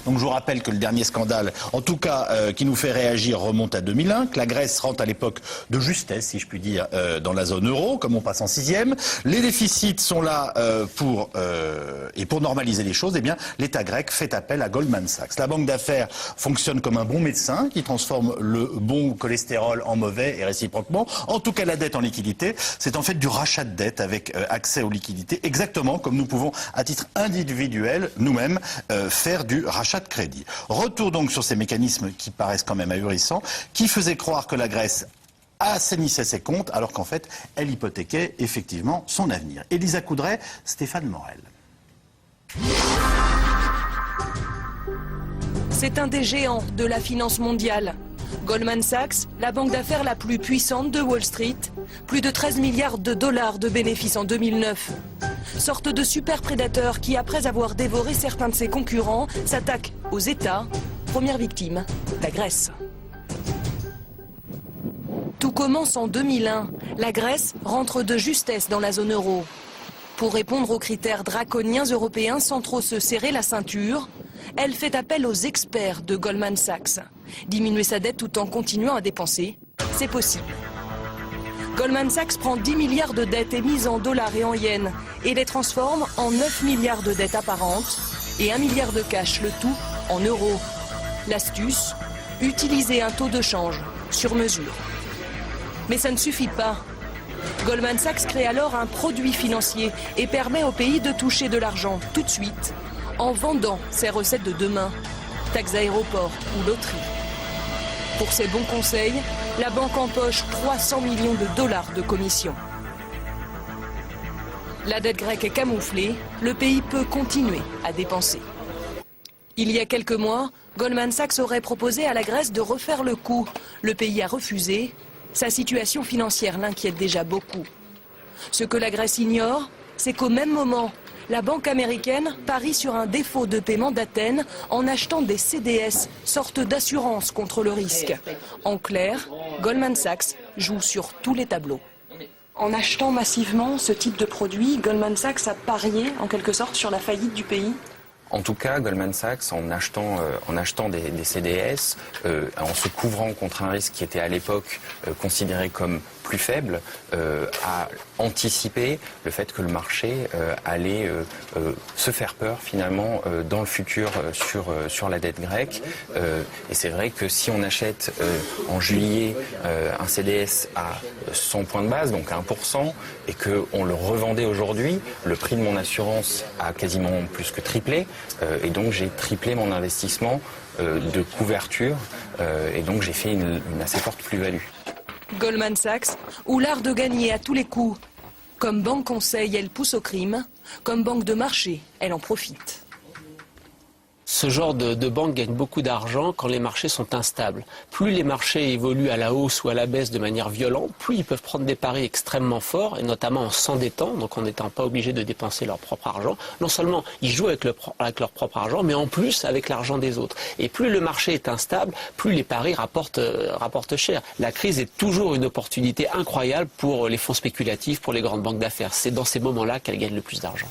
Donc je vous rappelle que le dernier scandale, en tout cas qui nous fait réagir, remonte à 2001, que la Grèce rentre à l'époque de justesse, si je puis dire, dans la zone euro, comme on passe en 6e. Les déficits sont là pour normaliser les choses, eh bien l'État grec fait appel à Goldman Sachs. La banque d'affaires fonctionne comme un bon médecin qui transforme le bon cholestérol en mauvais et réciproquement. En tout cas, la dette en liquidité, c'est en fait du rachat de dette avec accès aux liquidités, exactement comme nous pouvons, à titre individuel, nous-mêmes, faire du rachat de crédit. Retour donc sur ces mécanismes qui paraissent quand même ahurissants, qui faisaient croire que la Grèce assainissait ses comptes, alors qu'en fait, elle hypothéquait effectivement son avenir. Elisa Coudray, Stéphane Morel. C'est un des géants de la finance mondiale. Goldman Sachs, la banque d'affaires la plus puissante de Wall Street, plus de 13 milliards de dollars de bénéfices en 2009. Sorte de super prédateur qui, après avoir dévoré certains de ses concurrents, s'attaque aux États. Première victime, la Grèce. Tout commence en 2001. La Grèce rentre de justesse dans la zone euro. Pour répondre aux critères draconiens européens sans trop se serrer la ceinture, elle fait appel aux experts de Goldman Sachs. Diminuer sa dette tout en continuant à dépenser, c'est possible. Goldman Sachs prend 10 milliards de dettes émises en dollars et en yens et les transforme en 9 milliards de dettes apparentes et 1 milliard de cash, le tout en euros. L'astuce, utiliser un taux de change sur mesure. Mais ça ne suffit pas. Goldman Sachs crée alors un produit financier et permet au pays de toucher de l'argent tout de suite en vendant ses recettes de demain, taxes aéroports ou loterie. Pour ses bons conseils, la banque empoche 300 millions de dollars de commission. La dette grecque est camouflée, le pays peut continuer à dépenser. Il y a quelques mois, Goldman Sachs aurait proposé à la Grèce de refaire le coup. Le pays a refusé. Sa situation financière l'inquiète déjà beaucoup. Ce que la Grèce ignore, c'est qu'au même moment, la banque américaine parie sur un défaut de paiement d'Athènes en achetant des CDS, sorte d'assurance contre le risque. En clair, Goldman Sachs joue sur tous les tableaux. En achetant massivement ce type de produit, Goldman Sachs a parié en quelque sorte sur la faillite du pays. En tout cas, Goldman Sachs, en achetant des CDS, en se couvrant contre un risque qui était à l'époque considéré comme plus faible, a anticipé le fait que le marché allait se faire peur finalement dans le futur sur la dette grecque. Et c'est vrai que si on achète en juillet un CDS à 100 points de base, donc à 1%, et qu'on le revendait aujourd'hui, le prix de mon assurance a quasiment plus que triplé. Et donc j'ai triplé mon investissement de couverture et donc j'ai fait une assez forte plus-value. Goldman Sachs, ou l'art de gagner à tous les coups. Comme banque conseil, elle pousse au crime. Comme banque de marché, elle en profite. Ce genre de banque gagne beaucoup d'argent quand les marchés sont instables. Plus les marchés évoluent à la hausse ou à la baisse de manière violente, plus ils peuvent prendre des paris extrêmement forts, et notamment en s'endettant, donc en n'étant pas obligés de dépenser leur propre argent. Non seulement ils jouent avec leur propre argent, mais en plus avec l'argent des autres. Et plus le marché est instable, plus les paris rapportent cher. La crise est toujours une opportunité incroyable pour les fonds spéculatifs, pour les grandes banques d'affaires. C'est dans ces moments-là qu'elles gagnent le plus d'argent.